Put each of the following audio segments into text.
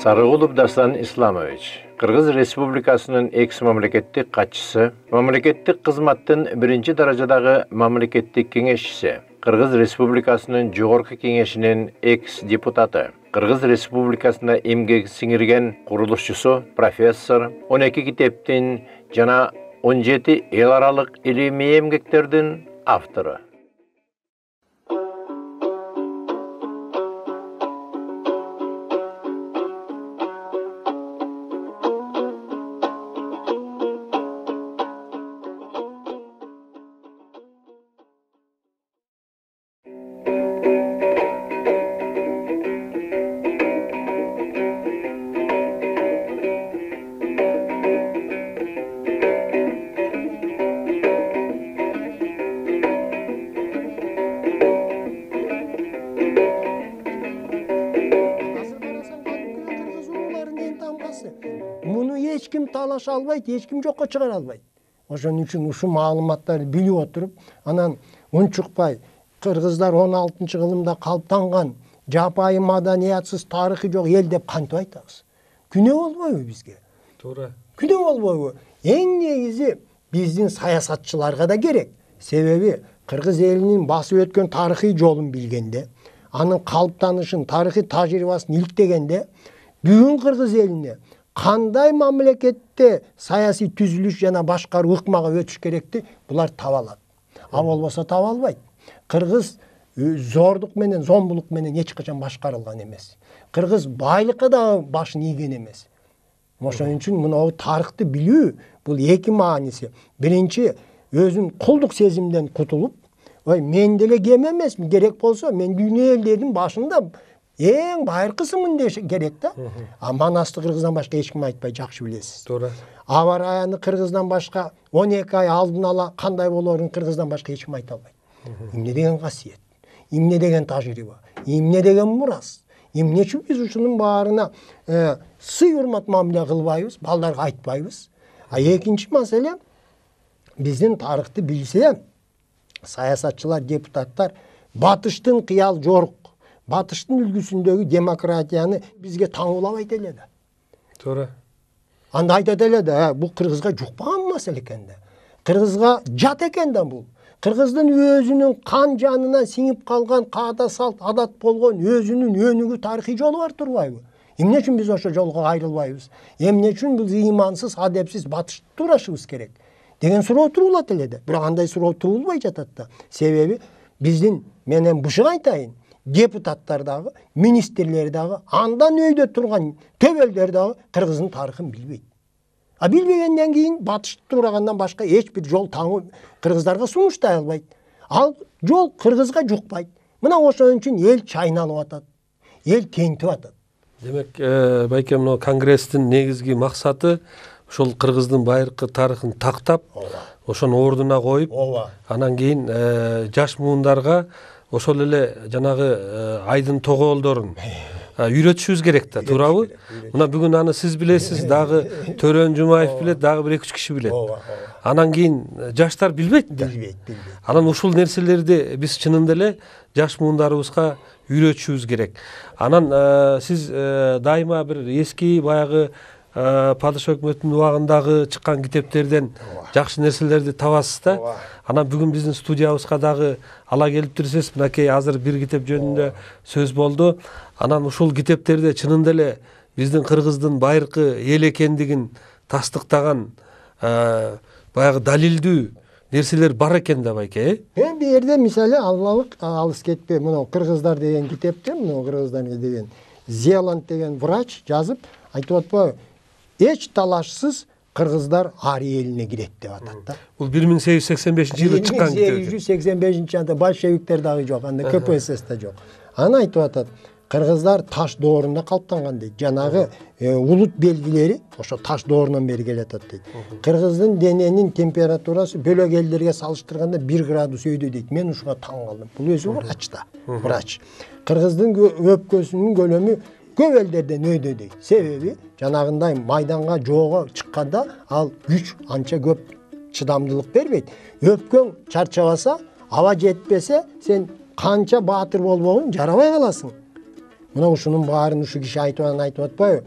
Sarıgulov Dastan İslamovich, Kırgız Respublikasının eks-mamleketlik katçısı, mamleketlik kızmattın birinci derecedagi mamleketlik kengeşçisi, Kırgız Respublikasının Jogorku Kengeşinin eks-deputatı, Kırgız Respublikasında emgek singirgen kuruluşçusu, professor, 12 kiteptin jana 17 el aralık ilimi emgeklerden avtoru. Bunu hiç kim talaşa albaydı, hiç kim jokka çıkara albaydı. Oşun üçün uşu ma'lumattарды bilip oturup, anan unçukpay, Kırgızlar 16-cı yılımda kalptangan, japayı madaniyatsız tarixi yok el dep kantip aytабыз. Күнөө болбойбу bizge? Doğru. Күнөө болбойбу? Эң негизи биздин саясатчыларга да керек. Себеби Кыргыз элинин басып өткөн тарыхый жолун билгенде, анын калыптанышын, тарыхый тажрыйбасын иликтегенде, бүгүн Кыргыз элине кандай мамлекетте саясий түзүлүш жана башкаруу ыкмага өтүш керекти, булар таба алат. А болбосо таба албайт. Кыргыз зордук менен, зомбулук менен эч качан башкарылган эмес. Кыргыз байлыкка да башын ийген эмес. Ошон үчүн мына тарыхты билүү бул эки мааниси. Биринчи, өзүн кулдук сезимден кутулуп, мен деле кем эмесмин, керек болсо мен дүйнө элдердин башында эң байыркысымын деш керек да. А Манасты Кыргыздан башка эч ким айтпай, жакшы билесиз. Туура. Аба району Кыргыздан башка 12 ай алдын ала кандай болоорун Кыргыздан башка эч ким айта албайт. Эмне деген касиет, эмне деген тажрыйба, эмне деген мурас. Эмне үчүн биз ушунун баарына сый урмат мамиле кылбайбыз, балдарга айтпайбыз. А экинчи маселе, биздин тарыхты билсе, саясатчылар, депутаттар батыштын кыял жорук, батыштын үлгүсүндөгү демократияны бизге таңуулабайт эле да. Туура. Анда айтат эле да, бул Кыргызга жукпаган маселе экен да. Кыргызга жат экен да бул. Кыргыздын өзүнүн кан жанынан сиңип калган каада салт, адат болгон өзүнүн өнүгүү тарыхый жолу бар турбайбы? Эмне үчүн биз ошо жолго кайрылбайбыз? Эмне үчүн бул ыймансыз, адепсиз батышты турашыбыз керек? Деген суроо турулат эле да. Бирок андай суроо турулбай жатат да. Себеби биздин, менен бушуга айтайын, депутаттар дагы, министрлер дагы, андан өйдө турган төбөлдөр дагы Кыргыздын тарыхын билбейт. А билбегенден кийин батышты турагандан башка эч бир жол таңып кыргыздарга сунуштай албайт. Ал жол Кыргызга жукпайт. Мына ошон үчүн эл чайналып атат. Эл тентип атат. Демек, байке мына конгресстин негизги максаты ошол Кыргыздын байыркы тарыхын тактап, ошону ордуна коюп, анан кийин жаш муундарга ошол эле жанагы айдын тоголдорун үйрөтүшүбүз керек да, туурабы? Мына бүгүн аны сиз билесиз, дагы Төрөн Жумаев билет, дагы 1-2 киши билет. Анан кийин жаштар билбейт да. Анан ушул нерселерди биз чынында эле жаш муундарыбызга үйрөтүшүбүз керек. Анан сиз дайыма бир эски баягы падыша өкмөтүнүн убагындагы чыккан китептерден жакшы нерселерди табасыз да. Анан бүгүн биздин студиябызга дагы ала келиптирсиз. Мынакей азыр бир китеп жөнүндө сөз болду. Анан ушул китептерде чынында эле биздин Кыргыздын байыркы эл экендигин тастыктаган баягы далилдүү нерселер бар экен да, байке. Бул жерде мисалы алыс кетпей, мына Кыргыздар деген китепте, мына Кыргыздар деген Зеланд деген врач жазып айтып атпайбы, эч талашсыз Кыргыздар Ари элине кирет деп атат да. Бул 1885-жылы чыккан китеп. 1885-жылда большевиктер дагы жок, анда КПСС да жок. Аны айтып атат, Кыргыздар таш доорунда калыптанган дейт. Жанагы улут белгилери ошо таш доорунан бери келатат дейт. Кыргыздын дененин температурасы бөлөк элдерге салыштырганда 1 градус өйдө дейт. Мен ушуга таң калдым. Бул өзү врач да, врач. Кыргыздын өпкөсүнүн көлөмү көп элдерден өйдө дейт. Себеби жанагындай майданга жоого чыкканда ал күч анча көп чыдамдылык бербейт. Өпкөң чарчабаса, аба жетпесе, сен канча баатыр болбогун жарабай каласың. Мына ушунун баарын ушу киши айтып атпайбы?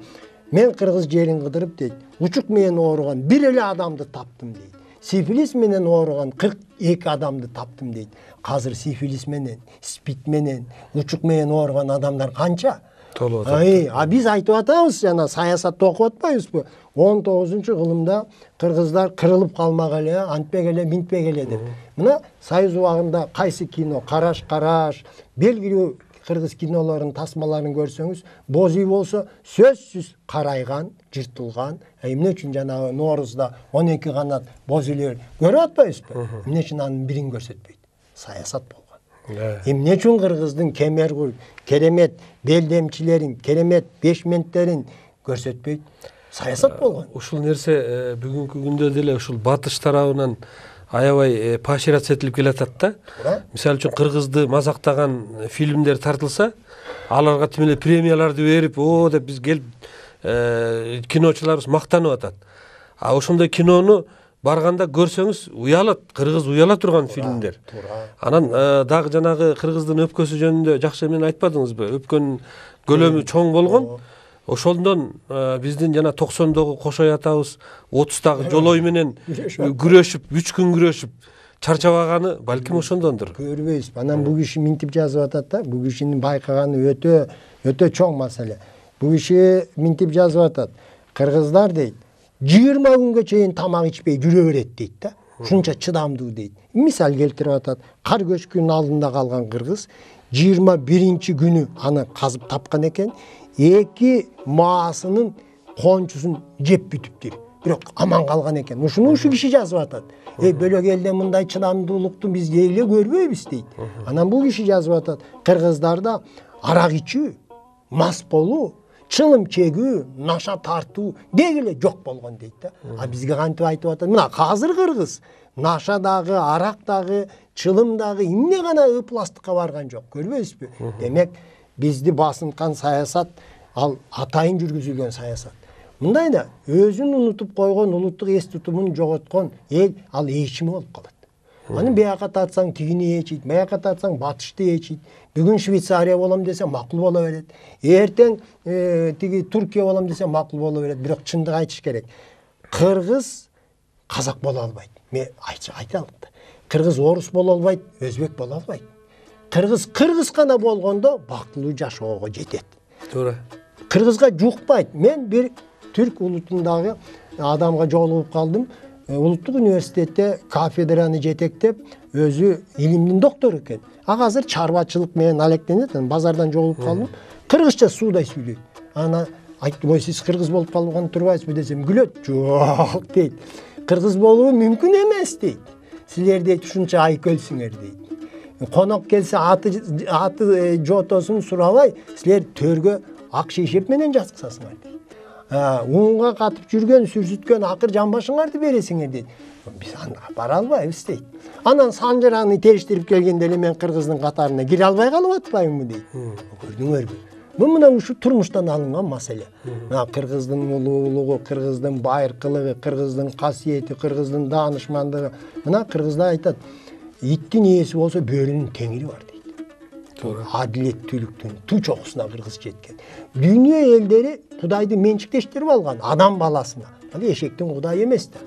Мен кыргыз жерин кыдырып дейт. Учук менен ооруган бир эле адамды таптым дейт. Сифилис менен ооруган 42 адамды таптым дейт. Азыр сифилис менен, спид менен, учук менен ооруган адамдар канча? Толуп атат. Биз айтып атабыз, жана саясатты окуп атпайбызбы? 19-кылымда кыргыздар кырылып калмак эле, антпек эле, минтпек эле деп. Мына Союз убагында кайсы кино, Караш, белгилүү кыргыз кинолорунун тасмаларын көрсөңүз, боз үй болсо сөзсүз карайган, жыртылган. Эмне үчүн жанагы Ноорузда 12 канат боз үйлөр көрүп атпайбызбы? Эмне үчүн анын бирин көрсөтпөйт? Саясат болгон. Эмне үчүн кыргыздын кемергул, керемет белдемчилерин, керемет бешменттерин көрсөтпөйт? Саясат болгон. Ушул нерсе бүгүнкү күндө деле ушул батыш тарабынан аябай поощрация этилип келатат да. Мисалы үчүн кыргызды мазактаган фильмдер тартылса, аларга тим эле премияларды берип, о деп биз келип киночуларыбыз мактанып атат. А ошондой кинону барганда көрсөңүз уялат, кыргыз уяла турган фильмдер. Анан дагы жанагы кыргыздын өпкөсү жөнүндө жакшы мен айтпадыңызбы? Өпкөнүн көлөмү чоң болгон. Ошондон биздин жана 90догу Кошой атабыз 30дагы Жолой менен күрөшүп, 3 күн күрөшүп чарчабаганы балким ошондондур. Көрбөйбүз. Анан бул киши минтип жазып атат да. Бул кишинин байкаганы өтө чоң маселе. Бул киши минтип жазып атат. Кыргыздар дейт, 20 күнгө чейин тамак ичпей жүрө берет дейт да. Ушунча чыдамдуу дейт. Мисал келтирип атат. Кар көчкүнүн алдында калган кыргыз 21 күнү аны казып тапкан экен. 2 маасынын кончусун жеп бүтүптүр. Бирок аман калган экен. Ушуну ушу киши жазып атат. Бөлөк элде мындай чыдамдуулукту биз эле көрбөйбүз дейт. Анан бул киши жазып атат. Кыргыздарда арак ичүү, мас болуу, чылым чегүү, наша тартуу дегеле жок болгон дейт да. А бизге кантип айтып атат? Мына азыр кыргыз наша дагы, арак дагы, чылым дагы эмне гана ыпластыкка барган жок. Көрбөйсүзбү? Демек бизди басынткан саясат ал атайын жүргүзүлгөн саясат. Мындай да өзүн унутуп койгон, улуттук эс тутумун жоготкон эл ал ээчими болуп калат. Анын бияка тартсаң тигини ээчийт, бияка тартсаң батышты ээчийт. Бүгүн Швейцария болом десе макул боло берет. Эртең тиги Туркия болом десе макул боло берет. Бирок чындык айтыш керек. Кыргыз казак боло албайт. Мен айталык да. Кыргыз орус боло албайт, өзбек боло албайт. Кыргыз гана болгондо бактылуу жашоого жетет. Туура. Кыргызга жукпайт. Мен бир түрк улутундагы адамга жолугуп калдым. Улуттук университетте кафедраны жетектеп, өзү илимдин доктору экен. Азыр чарбачылык менен алектенет, базардан жолугуп калдым. Кыргызча суудай сүйлөйт. Ана айттым, "Ой, сиз кыргыз болуп калган турбайсызбы?" десем, күлөт. "Жок" дейт. "Кыргыз болуу мүмкүн эмес" дейт. "Силер дейт ушунча айкөлсүңөр" дейт. Конок келсе аты жотосун сурабай, силер төргө ак шейшеп менен жаткызасыңар дейт. Унга катып жүргөн, сүрсүткөн акыр жамбашыңарды бересиңер дейт. Биз аны бара албайбыз дейт. Анан санжыраны териштирип келгенде эле мен кыргыздын катарына кире албай калып атпаймынбы дейт. Көрдүңөрбү? Бул мына ушу турмуштан алынган маселе. Мына кыргыздын улуулугу, кыргыздын байыркылыгы, кыргыздын касиети, кыргыздын даанышмандыгы. Мына кыргыздар айтат, иттин ээси болсо бөрүнүн теңири бар дейт. Адилеттүүлүктүн ту чокусуна кыргыз жеткен. Дүйнө элдери Кудайды менчиктештирип алган адам баласына. Ал эшектин кудай эмес да.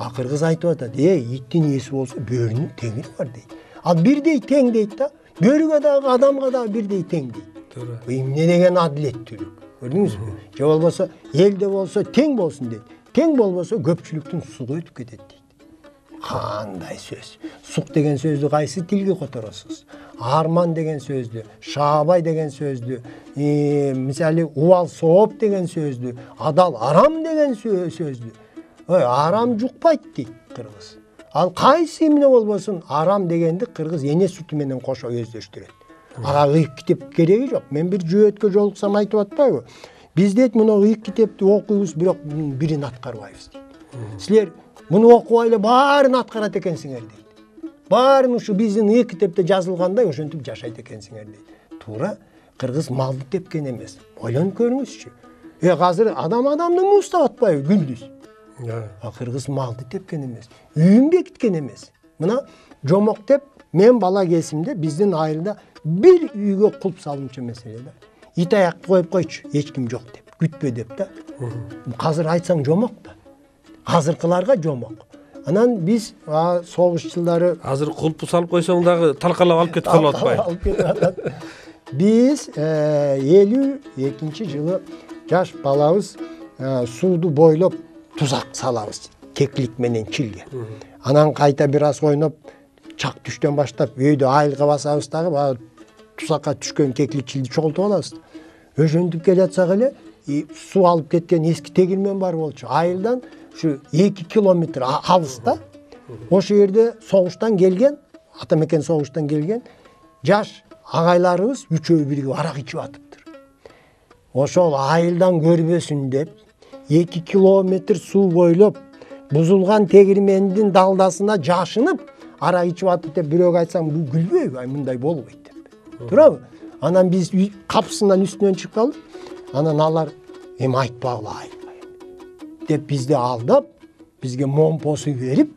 А кыргыз айтып атат, иттин ээси болсо бөрүнүн теңири бар дейт. Ал бирдей тең дейт да. Бөрүгө дагы, адамга дагы бирдей тең дейт. Туура. Эмне деген адилеттүүлүк? Көрдүңүзбү? Же болбосо элде болсо тең болсун дейт. Тең болбосо көпчүлүктүн сугу өтүп кетет дейт. Кандай сөз? Сук деген сөздү кайсы тилге которосуз? Арман деген сөздү, шаабай деген сөздү, мисалы убал сооп деген сөздү, адал арам деген сөздү. Арам жукпайт дейт кыргыз. Ал кайсы эмне болбосун арам дегенди кыргыз эне сүтү менен кошо өздөштүрөт. Ага ыйык китеп кереги жок. Мен бир жөөткө жолуксам айтып атпайбы? Биз дейт мына ыйык китепти окуйбуз, бирок бирин аткарбайбыз дейт. Силер муну окубай эле баарын аткарат экенсиңер дейт. Баарын ушу биздин ыйык китепте жазылгандай ошентип жашайт экенсиңер дейт. Туура, кыргыз малды тепкен эмес. Ойлонуп көрүңүзчү. Азыр адамды муустап атпайбы күндүз? Кыргыз малды тепкен эмес. Үйүн бекиткен эмес. Мына жомок деп мен бала кезимде биздин айылда бир үйгө кулп салымчу маселе да. ит аякты коюп койчу, эч ким жок деп, күтпө деп да. Азыр айтсаң жомок да. Азыркыларга жомок. Анан биз согуш жылдары азыр кулпу салып койсоң дагы талкалап алып кетип калып атпайбы? Биз 52 жылы жаш балабыз сууду бойлоп тузак салабыз. Кеклик менен чилге. Анан кайта бир аз ойноп, чак түштөн баштап өйдө айылга басабыз дагы, тузакка түшкөн кеклик чилди чогултуп алабыз. Өшөнтүп келе жатсак эле, суу алып кеткен эски тегирмен бар болчу. Айылдан şu 2 kilometre alısta, o şehirde soğuştan gelgen, Atameken soğuştan gelgen, jaş ağaylarımız üçöü birge arak içip atıptır. Oşol ayıldan görbesin dep, 2 kilometre su boylop, buzulgan tegirmendin daldasına jaşınıp, arak içip atıp dep, birög aytsam, bu gülböy, ay mınday bolbойт dep. Turabı? Anan biz kapısından üstünden çıkıp kaldık, anan alar, hem aytpagıla ayıl. Dep bizde aldap, bizge momposu verip,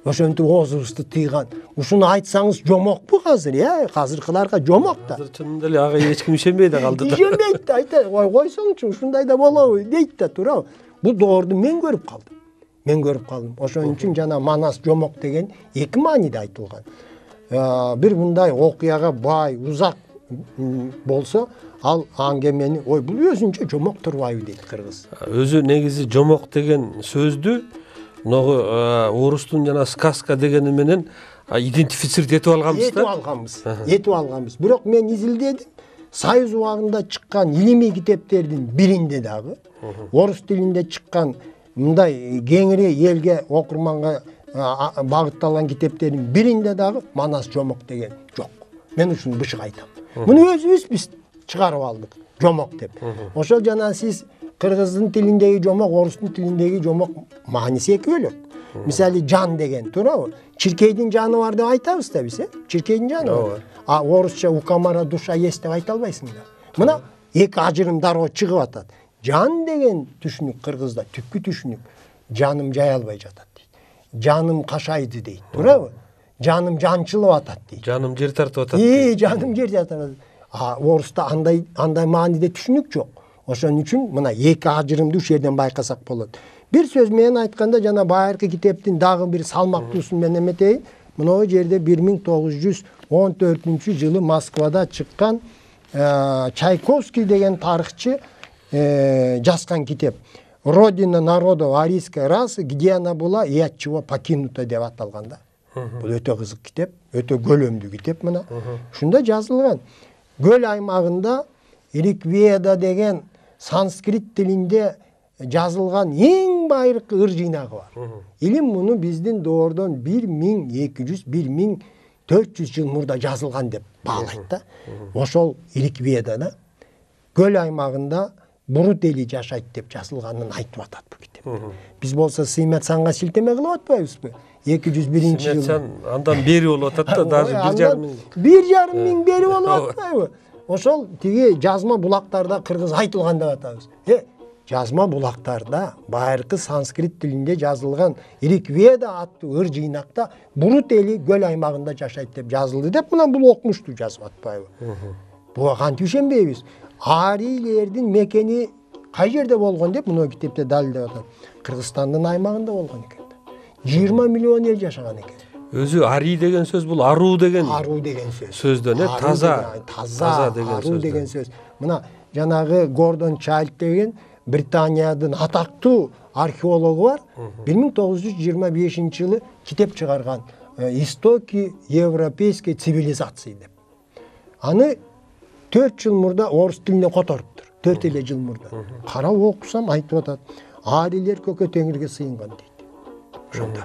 oşontu oozubuzdu tıygan. Uşunu aytsanız jomok bu hazır ya, hazırkılarga jomok da. Hazır çınında ele ağa hiç kim işenbeydi kaldı da. İşenbeydi, ayta, koysoңçu, uşunday da bolabı, deyt da turabı. Bu doğrudu men görüp kaldım. Men görüp kaldım. Oşon üçün jana Manas jomok degen iki manide aytılgan. Bir bunday okuyaga bay, uzak bolsa, al angemeni, oy bul özünчө жомок турбайбы дейт кыргыз. Өзү негизи жомок деген сөздү могу орустун жана сказка дегени менен идентифицировать этип алганбыз да. Этип алганбыз. Бирок мен изилдедим. Союз убагында чыккан илимий китептердин биринде дагы орус тилинде чыккан мындай кеңири элге окурманга багытталган китептердин биринде дагы Манас жомок деген жок. Мен ушуну бышык айтам. Муну өзүбүз биз чыгарып алдык, жомок деп. Ошол жана сиз кыргыздын тилиндеги жомок, орустун тилиндеги жомок мааниси эки бөлөк. Мисалы жан деген, туурабы? Чиркейдин жаны бар деп айтабыз да биз, чиркейдин жаны бар. Орусча укамара душа есть деп айта албайсың да. Мына эки ажырым дароо чыгып атат. Жан деген түшүнүк кыргызда түпкү түшүнүк. Жаным жай албай жатат дейт. Жаным кашайды дейт, туурабы? Жаным жанчылып атат дейт. Жаным жер тартып атат дейт. Жаным жер тартып атат. Орыста андай мааниде түшүнүк жок. Ошон үчүн мына эки ажырымды ушул жерден байкасак болот. Бир сөз менен айтканда жана байыркы китептин дагы бир салмактуусун мен эметейин. Мына жерде 1914 жылы Москвада чыккан Чайковский деген тарыхчы жазган китеп. Родина народов арийской расы, где она была и от чего покинута деп аталган да. Бул өтө кызык китеп, өтө көлөмдүү китеп мына. Ушунда жазылган. Göl aymağında Ригведа деген санскрит тилинде жазылган эң байыркы ыр жыйнагы бар. Илим муну биздин доордон 1200-1400 жыл мурда жазылган деп баалайт да. Ошол Ригведада Göl aymağında бурут эли жашайт деп жазылганын айтып атат бул китеп. Биз болсо Сыймет санга шилтеме кылып атпайбызбы? 201 жыл. Андан бери болуп атат да, даже 1,5 миң. 1,5 миң бери болуп атпайбы? Ошол тиги жазма булактарда кыргыз айтылган деп атабыз. Жазма булактарда байыркы санскрит тилинде жазылган Ригведа аттуу ыр жыйнакта бурут эли Göl аймагында жашайт деп жазылды деп мына бул окумушту жазып атпайбы? Буга кантип ишенбейбиз? Арийлердин мекени кай жерде болгон деп мына китепте далилдеп атат. Кыргызстандын аймагында болгон экен. 20 миллион ел жашаган экен. Өзү ари деген сөз бул аруу деген. Аруу деген сөз. Сөздөн таза деген аруу деген сөз. Мына жанагы Гордон Чайлд деген Британиядын атактуу археологу бар. 1925 жылы китеп чыгарган Истоки европейской цивилизации деп. Аны 4 жыл мурда орус тилине которуптур. 4 эле жыл мурда. Карап окусам айтып атат. Арилер көкө теңирге сыйынган дейт. Ошондо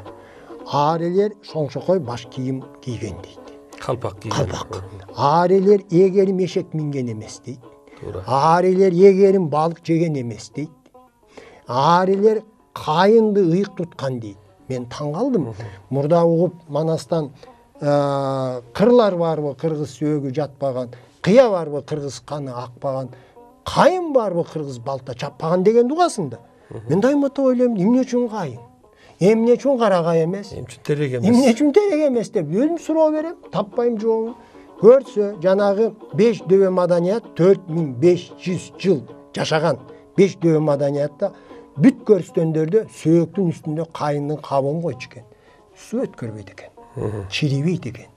арилер шоңшокой баш кийим кийген дейт. Калпак кийген. Калпак. Арилер эгерим эшек минген эмес дейт. Арилер эгерим балык жеген эмес дейт. Арилер кайынды ыйык туткан дейт. Мен таң калдым. Мурда угуп Манастан кырлар барбы кыргыз сөөгү жатпаган, кыя барбы кыргыз каны акпаган, кайын барбы кыргыз балта чаппаган деген угасында. Мен дайыма ойлойм, эмне үчүн кайын? Эмне үчүн карагай эмес? Эмне үчүн терек эмес? Эмне үчүн терек эмес деп өзүм суроо берем, таппайм жообун. көрсө жанагы 5 дөбө маданият 4500 жыл жашаган 5 дөбө маданиятта бүт көрүстөндөрдө сөөктүн үстүндө кайындын кабын койчу экен. Суу өткөрбөйт экен. Чирибейт экен.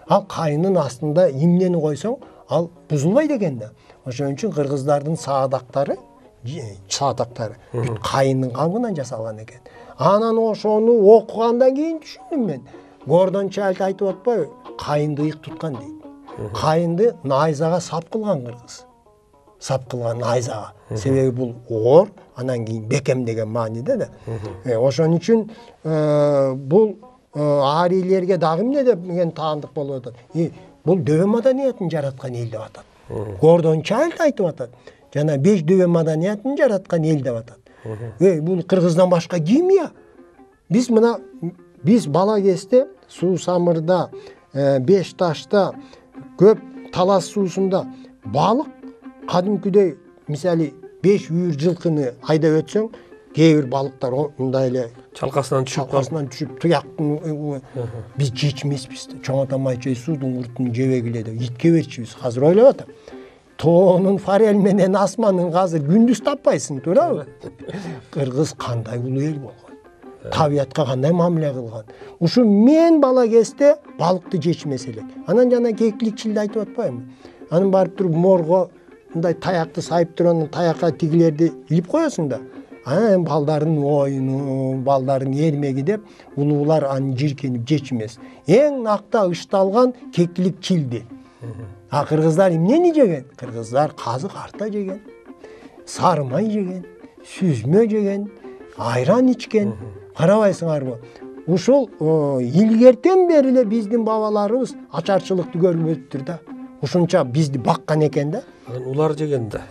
Ал кайындын астында эмнени койсоң, ал бузулбайт экен да. Ошон үчүн кыргыздардын саадактары бүт кайындын кабынан жасалган экен. Анан ошону окугандан кийин түшүндүм мен. Гордон Чайлд айтып атпайбы? Кайынды ыйык туткан дейт. Кайынды найзага сап кылган кыргыз. Сап кылган найзага. Себеби бул оор, анан кийин бекем деген мааниде да. Ошон үчүн бул арийлерге дагы эмне деген таандык болуп атат. Бул дөбө маданиятын жараткан эл деп атат. Гордон Чайлд айтып атат. Жана 5 дөбө маданиятын жараткан эл деп атат. Бул кыргыздан башка ким я? Биз бала кезде суу самырда, Беш ташта, көп талас суусунда балык кадимкидей, мисалы 5 үйүр жылкыны айдап өтсөң, кээ бир балыктар мындай эле чалкасынан түшүп туяктын биз жечмеспиз. Чоң ата майчай суудун куртун жебегиле деп итке берчүбүз. Азыр ойлоп атам. Тоонун форель менен асманын азыр күндүз таппайсың, туурабы? Кыргыз кандай улуу эл болгон. Табиятка кандай мамиле кылган. Ушу мен бала кезде балыкты жечмес элек. Анан жана кекиликчилди айтып атпаймынбы? Анан барып туруп морго мындай таякты сайып туруп, анан таякка тигилерди илип коесуң да. Анан балдардын оюну, балдардын эрмеги деп улуулар аны жиркенип жечмес. Эң накта ышталган кекиликчилди. Кыргыздар эмнени жеген? Кыргыздар казык арта жеген, сары май жеген, сүзмө жеген, айран ичкен. Карабайсыңарбы? Ушул илгертен бери эле биздин бабаларыбыз ачарчылыкты көрбөптүр да. Ушунча бизди баккан экен да. Улар жеген да.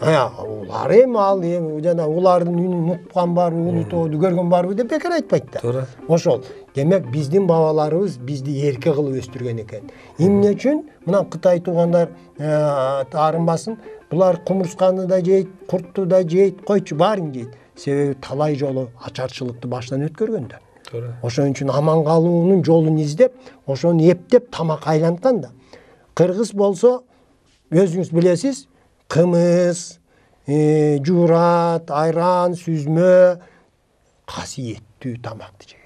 Улар ал жана улардын үнүн уккан барбы, улуу тооду көргөн барбы деп бекер айтпайт да. Туура. Ошол. Демек биздин бабаларыбыз бизди эрке кылып өстүргөн экен. Эмне үчүн? Мына Кытай туугандар таарынбасын, булар кумурсканы да жейт, куртту да жейт, койчу баарын жейт. Себеби талай жолу ачарчылыкты баштан өткөргөн да. Туура. Ошон үчүн аман калуунун жолун издеп, ошону эптеп тамак айланткан да. Кыргыз болсо, өзүңүз билесиз, кымыз, жуурат, айран, сүзмө касиеттүү тамакты жеген.